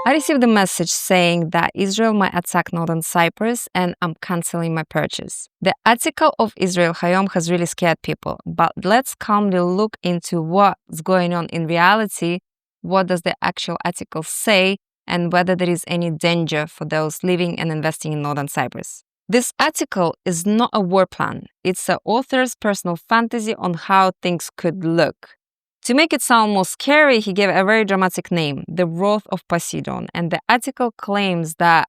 I received a message saying that Israel might attack Northern Cyprus and I'm canceling my purchase. The article of Israel Hayom has really scared people, but let's calmly look into what's going on in reality, what does the actual article say, and whether there is any danger for those living and investing in Northern Cyprus. This article is not a war plan. It's the author's personal fantasy on how things could look. To make it sound more scary, he gave a very dramatic name, the Wrath of Poseidon, and the article claims that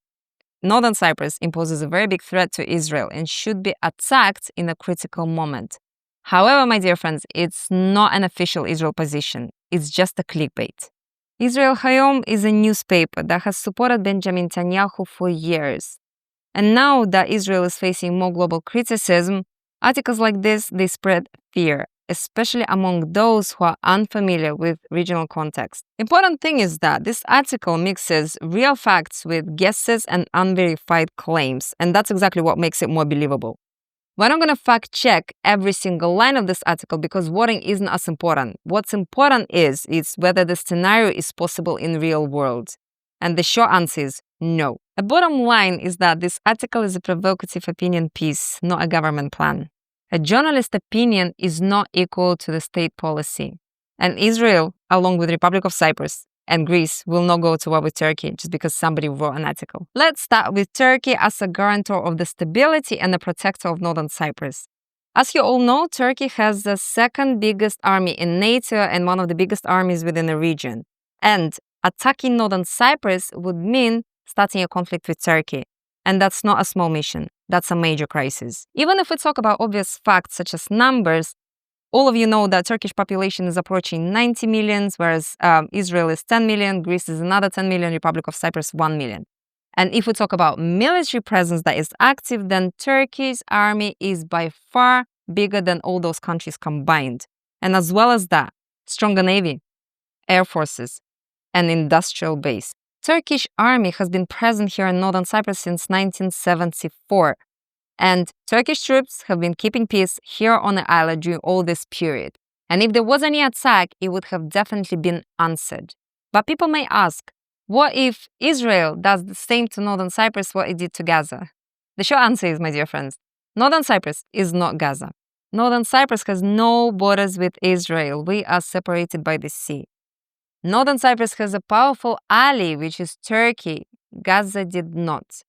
Northern Cyprus imposes a very big threat to Israel and should be attacked in a critical moment. However, my dear friends, it's not an official Israel position. It's just a clickbait. Israel Hayom is a newspaper that has supported Benjamin Netanyahu for years. And now that Israel is facing more global criticism, articles like this, they spread fear, especially among those who are unfamiliar with regional context. Important thing is that this article mixes real facts with guesses and unverified claims, and that's exactly what makes it more believable. We're not going to fact check every single line of this article because wording isn't as important. What's important is whether the scenario is possible in real world. And the short answer is no. A bottom line is that this article is a provocative opinion piece, not a government plan. A journalist's opinion is not equal to the state policy. And Israel, along with the Republic of Cyprus and Greece, will not go to war with Turkey just because somebody wrote an article. Let's start with Turkey as a guarantor of the stability and a protector of Northern Cyprus. As you all know, Turkey has the second biggest army in NATO and one of the biggest armies within the region. And attacking Northern Cyprus would mean starting a conflict with Turkey. And that's not a small mission. That's a major crisis. Even if we talk about obvious facts such as numbers, all of you know that Turkish population is approaching 90 million, whereas Israel is 10 million, Greece is another 10 million, Republic of Cyprus 1 million. And if we talk about military presence that is active, then Turkey's army is by far bigger than all those countries combined. And as well as that, stronger navy, air forces, and industrial base. Turkish army has been present here in Northern Cyprus since 1974. And Turkish troops have been keeping peace here on the island during all this period. And if there was any attack, it would have definitely been answered. But people may ask, what if Israel does the same to Northern Cyprus what it did to Gaza? The short answer is, my dear friends, Northern Cyprus is not Gaza. Northern Cyprus has no borders with Israel. We are separated by the sea. Northern Cyprus has a powerful ally, which is Turkey. Gaza did not.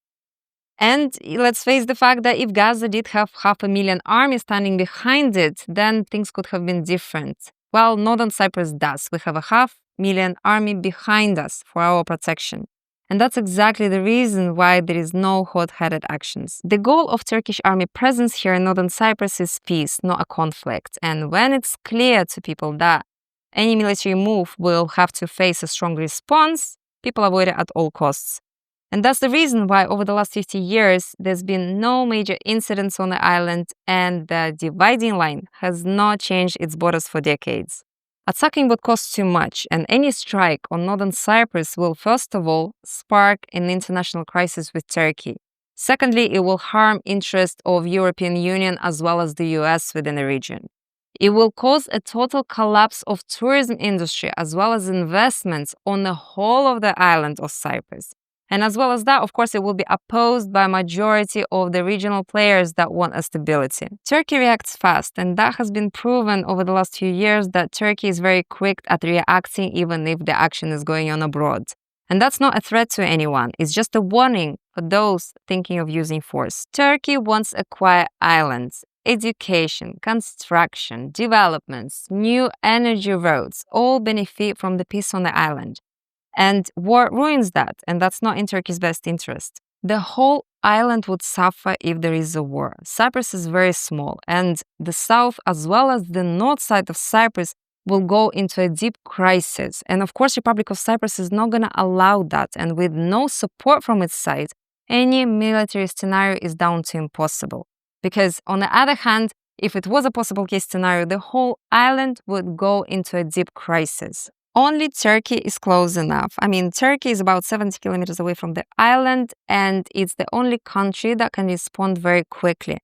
And let's face the fact that if Gaza did have 500,000 army standing behind it, then things could have been different. Well, Northern Cyprus does. We have a 500,000 army behind us for our protection. And that's exactly the reason why there is no hot-headed actions. The goal of Turkish army presence here in Northern Cyprus is peace, not a conflict. And when it's clear to people that any military move will have to face a strong response, people avoid it at all costs. And that's the reason why over the last 50 years, there's been no major incidents on the island and the dividing line has not changed its borders for decades. Attacking would cost too much, and any strike on Northern Cyprus will, first of all, spark an international crisis with Turkey. Secondly, it will harm interests of European Union as well as the US within the region. It will cause a total collapse of tourism industry as well as investments on the whole of the island of Cyprus. And as well as that, of course, it will be opposed by a majority of the regional players that want a stability. Turkey reacts fast, and that has been proven over the last few years that Turkey is very quick at reacting even if the action is going on abroad. And that's not a threat to anyone. It's just a warning for those thinking of using force. Turkey wants a quiet island. Education, construction, developments, new energy roads all benefit from the peace on the island. And war ruins that, and that's not in Turkey's best interest. The whole island would suffer if there is a war. Cyprus is very small, and the south as well as the north side of Cyprus will go into a deep crisis. And of course, Republic of Cyprus is not going to allow that. And with no support from its side, any military scenario is down to impossible. Because on the other hand, if it was a possible case scenario, the whole island would go into a deep crisis. Only Turkey is close enough. I mean, Turkey is about 70 kilometers away from the island, and it's the only country that can respond very quickly.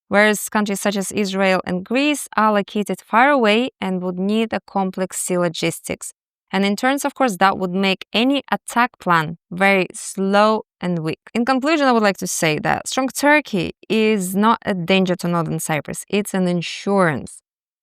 Whereas countries such as Israel and Greece are located far away and would need a complex sea logistics. And in turn, of course, that would make any attack plan very slow and weak. In conclusion, I would like to say that strong Turkey is not a danger to Northern Cyprus. It's an insurance.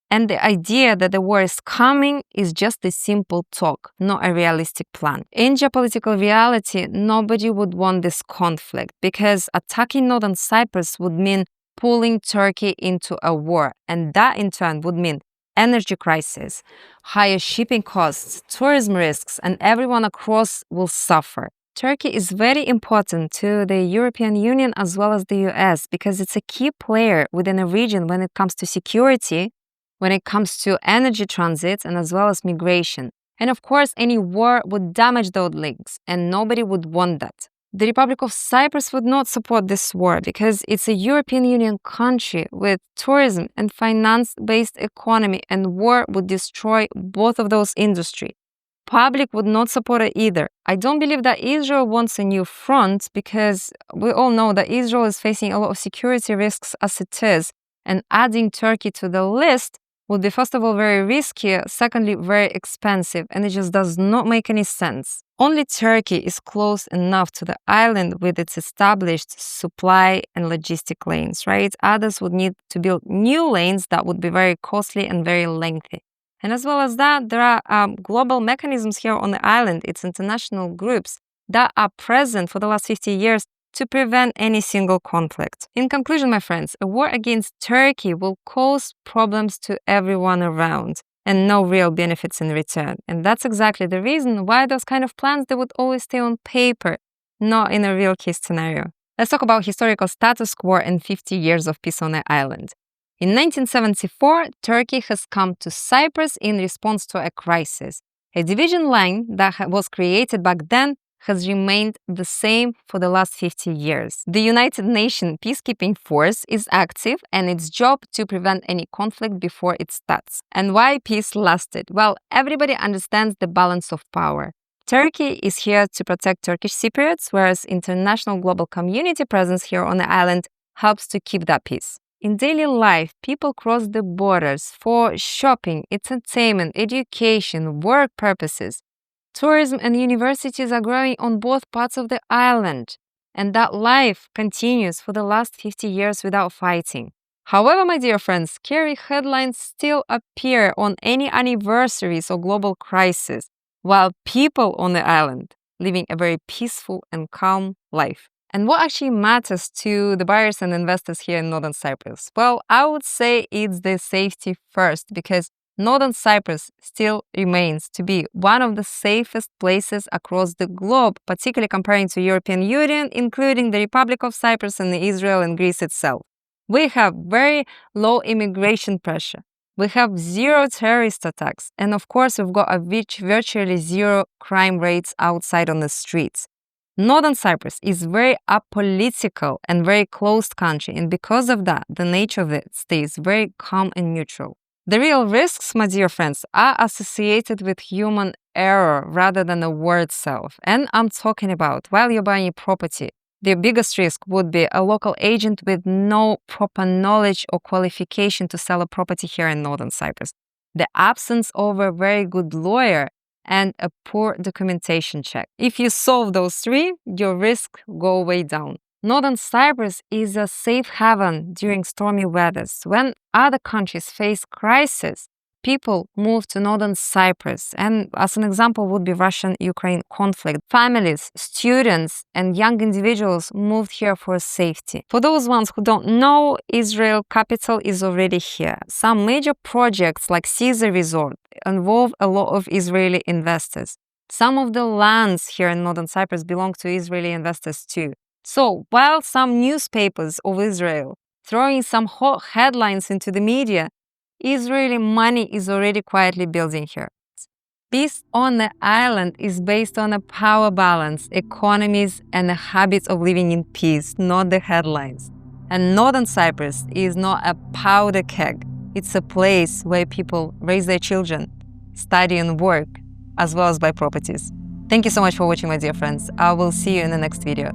And the idea that the war is coming is just a simple talk, not a realistic plan. In geopolitical reality, nobody would want this conflict because attacking Northern Cyprus would mean pulling Turkey into a war. And that in turn would mean energy crisis, higher shipping costs, tourism risks, and everyone across will suffer. Turkey is very important to the European Union as well as the US because it's a key player within a region when it comes to security, when it comes to energy transit, and as well as migration. And of course, any war would damage those links, and nobody would want that. The Republic of Cyprus would not support this war because it's a European Union country with tourism and finance-based economy, and war would destroy both of those industries. Public would not support it either. I don't believe that Israel wants a new front because we all know that Israel is facing a lot of security risks as it is, and adding Turkey to the list would be, first of all, very risky, secondly, very expensive, and it just does not make any sense. Only Turkey is close enough to the island with its established supply and logistic lanes, right? Others would need to build new lanes that would be very costly and very lengthy. And as well as that, there are global mechanisms here on the island. It's international groups that are present for the last 50 years to prevent any single conflict. In conclusion, my friends, a war against Turkey will cause problems to everyone around and no real benefits in return. And that's exactly the reason why those kind of plans, they would always stay on paper, not in a real case scenario. Let's talk about historical status quo and 50 years of peace on the island. In 1974, Turkey has come to Cyprus in response to a crisis. A division line that was created back then has remained the same for the last 50 years. The United Nations peacekeeping force is active and its job to prevent any conflict before it starts. And why peace lasted? Well, everybody understands the balance of power. Turkey is here to protect Turkish Cypriots, whereas international global community presence here on the island helps to keep that peace. In daily life, people cross the borders for shopping, entertainment, education, work purposes. Tourism and universities are growing on both parts of the island, and that life continues for the last 50 years without fighting. However, my dear friends, scary headlines still appear on any anniversaries or global crisis, while people on the island living a very peaceful and calm life. And what actually matters to the buyers and investors here in Northern Cyprus? Well, I would say it's the safety first, because Northern Cyprus still remains to be one of the safest places across the globe, particularly comparing to European Union, including the Republic of Cyprus and Israel and Greece itself. We have very low immigration pressure. We have zero terrorist attacks. And of course, we've got a virtually zero crime rates outside on the streets. Northern Cyprus is very apolitical and very closed country, and because of that, the nature of it stays very calm and neutral. The real risks, my dear friends, are associated with human error rather than the war itself. And I'm talking about while you're buying a property, the biggest risk would be a local agent with no proper knowledge or qualification to sell a property here in Northern Cyprus, the absence of a very good lawyer, and a poor documentation check. If you solve those three, your risk go way down. Northern Cyprus is a safe haven during stormy weathers. When other countries face crisis, people move to Northern Cyprus. And as an example would be Russian-Ukraine conflict. Families, students, and young individuals moved here for safety. For those ones who don't know, Israel capital is already here. Some major projects like Caesar Resort involve a lot of Israeli investors. Some of the lands here in Northern Cyprus belong to Israeli investors too. So, while some newspapers of Israel throwing some hot headlines into the media, Israeli money is already quietly building here. Peace on the island is based on a power balance, economies, and the habits of living in peace, not the headlines. And Northern Cyprus is not a powder keg. It's a place where people raise their children, study and work, as well as buy properties. Thank you so much for watching, my dear friends. I will see you in the next video.